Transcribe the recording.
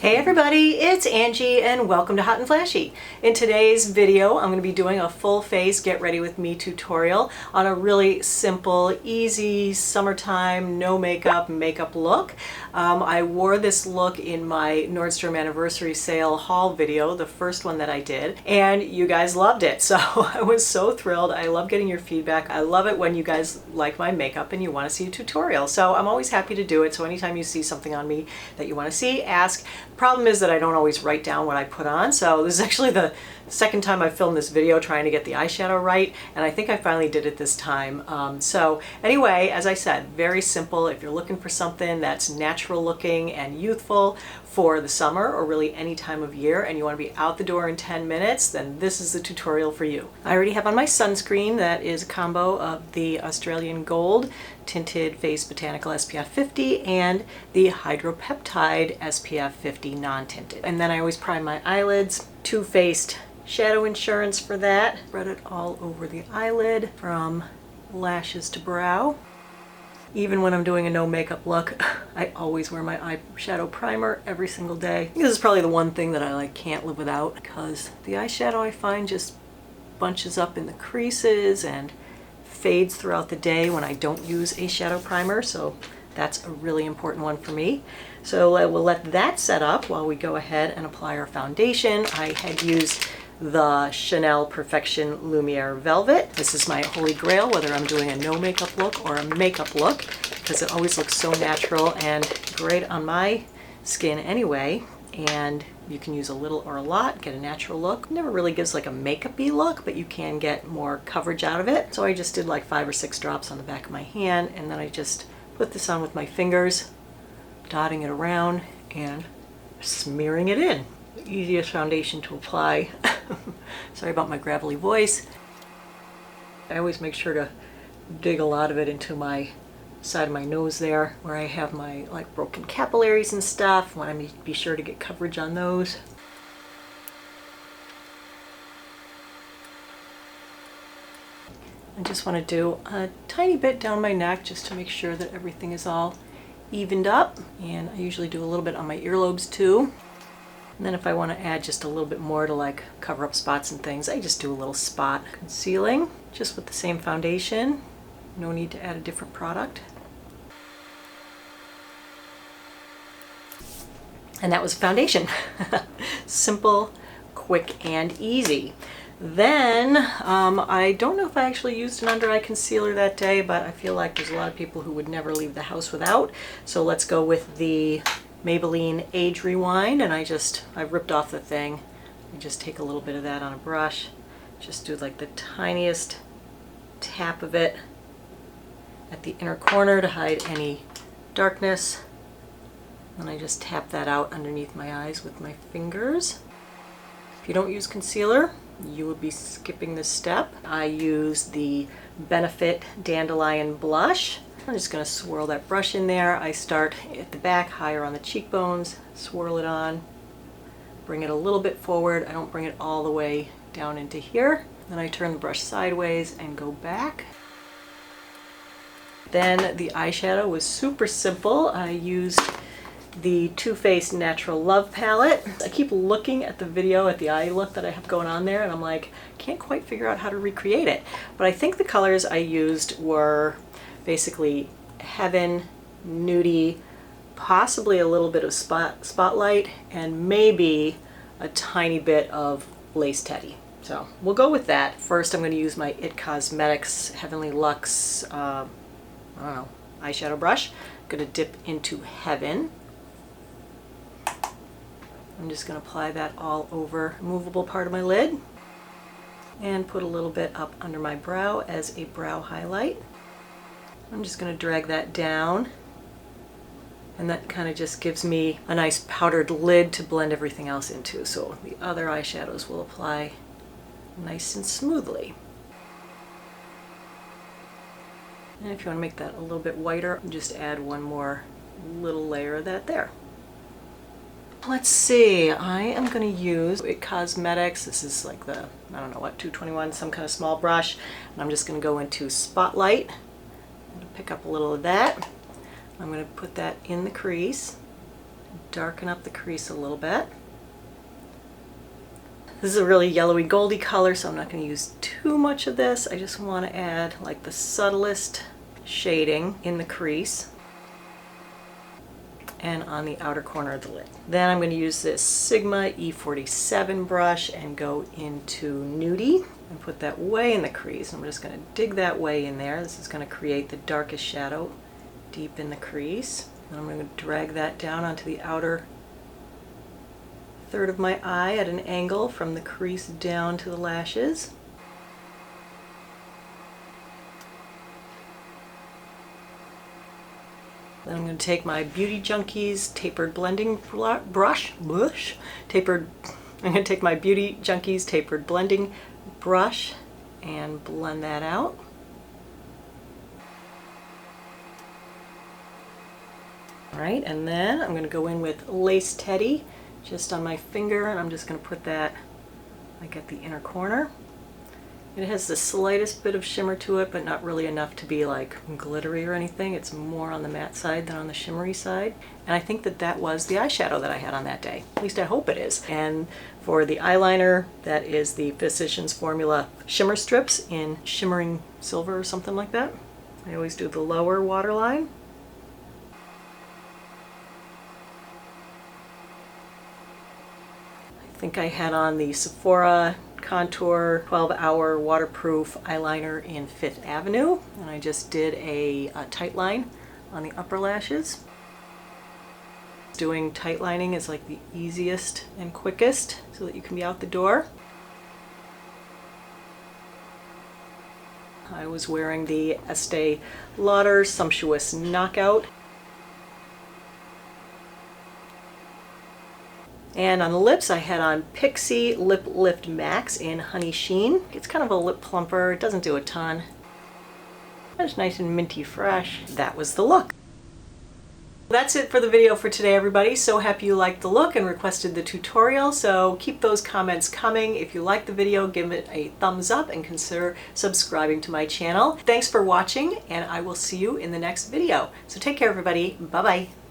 Hey everybody, it's Angie and welcome to Hot and Flashy. In today's video, I'm going to be doing a full face get ready with me tutorial on a really simple, easy, summertime, no makeup look. I wore this look in my Nordstrom anniversary sale haul video, the first one that I did, and you guys loved it. So I was so thrilled. I love getting your feedback. I love it when you guys like my makeup and you want to see a tutorial. So I'm always happy to do it. So anytime you see something on me that you want to see, ask. The problem is that I don't always write down what I put on, so this is actually the second time I've filmed this video trying to get the eyeshadow right, and I think I finally did it this time. So anyway, as I said, very simple. If you're looking for something that's natural looking and youthful for the summer or really any time of year and you want to be out the door in 10 minutes, then this is the tutorial for you. I already have on my sunscreen that is a combo of the Australian Gold Tinted Face Botanical SPF 50 and the Hydropeptide SPF 50 non-tinted. And then I always prime my eyelids. Too Faced Shadow Insurance for that. Spread it all over the eyelid from lashes to brow. Even when I'm doing a no makeup look, I always wear my eyeshadow primer every single day. This is probably the one thing that I can't live without, because the eyeshadow I find just bunches up in the creases and fades throughout the day when I don't use a shadow primer, so that's a really important one for me. So we'll let that set up while we go ahead and apply our foundation. I had used the Chanel Perfection Lumiere Velvet. This is my holy grail, whether I'm doing a no makeup look or a makeup look, because it always looks so natural and great on my skin anyway. And you can use a little or a lot, get a natural look. It never really gives like a makeup-y look, but you can get more coverage out of it. So I just did like 5 or 6 drops on the back of my hand, and then I just put this on with my fingers, dotting it around and smearing it in. The easiest foundation to apply. Sorry about my gravelly voice. I always make sure to dig a lot of it into my side of my nose there, where I have my like broken capillaries and stuff. Want to be sure to get coverage on those. I just want to do a tiny bit down my neck just to make sure that everything is all evened up. And I usually do a little bit on my earlobes too. And then if I want to add just a little bit more to like cover up spots and things, I just do a little spot concealing just with the same foundation. No need to add a different product. And that was foundation. Simple, quick, and easy. Then, I don't know if I actually used an under eye concealer that day, but I feel like there's a lot of people who would never leave the house without. So let's go with the Maybelline Age Rewind, and I ripped off the thing. I just take a little bit of that on a brush, just do like the tiniest tap of it at the inner corner to hide any darkness. And I just tap that out underneath my eyes with my fingers. If you don't use concealer, you would be skipping this step. I use the Benefit Dandelion Blush. I'm just going to swirl that brush in there. I start at the back, higher on the cheekbones, swirl it on, bring it a little bit forward. I don't bring it all the way down into here. Then I turn the brush sideways and go back. Then the eyeshadow was super simple. I used the Too Faced Natural Love palette. I keep looking at the video at the eye look that I have going on there, and I'm like, can't quite figure out how to recreate it. But I think the colors I used were basically Heaven, Nudie, possibly a little bit of Spotlight, and maybe a tiny bit of Lace Teddy. So we'll go with that. First I'm going to use my IT Cosmetics Heavenly Luxe eyeshadow brush. I'm going to dip into Heaven. I'm just going to apply that all over the movable part of my lid and put a little bit up under my brow as a brow highlight. I'm just going to drag that down, and that kind of just gives me a nice powdered lid to blend everything else into. So the other eyeshadows will apply nice and smoothly. And if you want to make that a little bit whiter, just add one more little layer of that there. Let's see, I am going to use IT Cosmetics. This is like the, I don't know what, 221, some kind of small brush. And I'm just going to go into Spotlight. I'm going to pick up a little of that. I'm going to put that in the crease darken up the crease a little bit. This is a really yellowy goldy color, so I'm not going to use too much of this. I just want to add like the subtlest shading in the crease and on the outer corner of the lid. Then I'm going to use this Sigma E47 brush and go into Nudie and put that way in the crease. I'm just going to dig that way in there. This is going to create the darkest shadow deep in the crease. And I'm going to drag that down onto the outer third of my eye at an angle from the crease down to the lashes. Then I'm going to take my Beauty Junkies tapered blending brush. I'm going to take my Beauty Junkies tapered blending brush and blend that out. All right, and then I'm going to go in with Lace Teddy just on my finger, and I'm just going to put that like at the inner corner. It has the slightest bit of shimmer to it, but not really enough to be like glittery or anything. It's more on the matte side than on the shimmery side. And I think that that was the eyeshadow that I had on that day. At least I hope it is. And for the eyeliner, that is the Physicians Formula Shimmer Strips in Shimmering Silver or something like that. I always do the lower waterline. I think I had on the Sephora Contour 12-Hour Waterproof Eyeliner in Fifth Avenue, and I just did a tight line on the upper lashes. Doing tight lining is like the easiest and quickest so that you can be out the door. I was wearing the Estee Lauder Sumptuous Knockout. And on the lips, I had on Pixie Lip Lift Max in Honey Sheen. It's kind of a lip plumper. It doesn't do a ton. It's nice and minty fresh. That was the look. That's it for the video for today, everybody. So happy you liked the look and requested the tutorial. So keep those comments coming. If you liked the video, give it a thumbs up and consider subscribing to my channel. Thanks for watching, and I will see you in the next video. So take care, everybody. Bye-bye.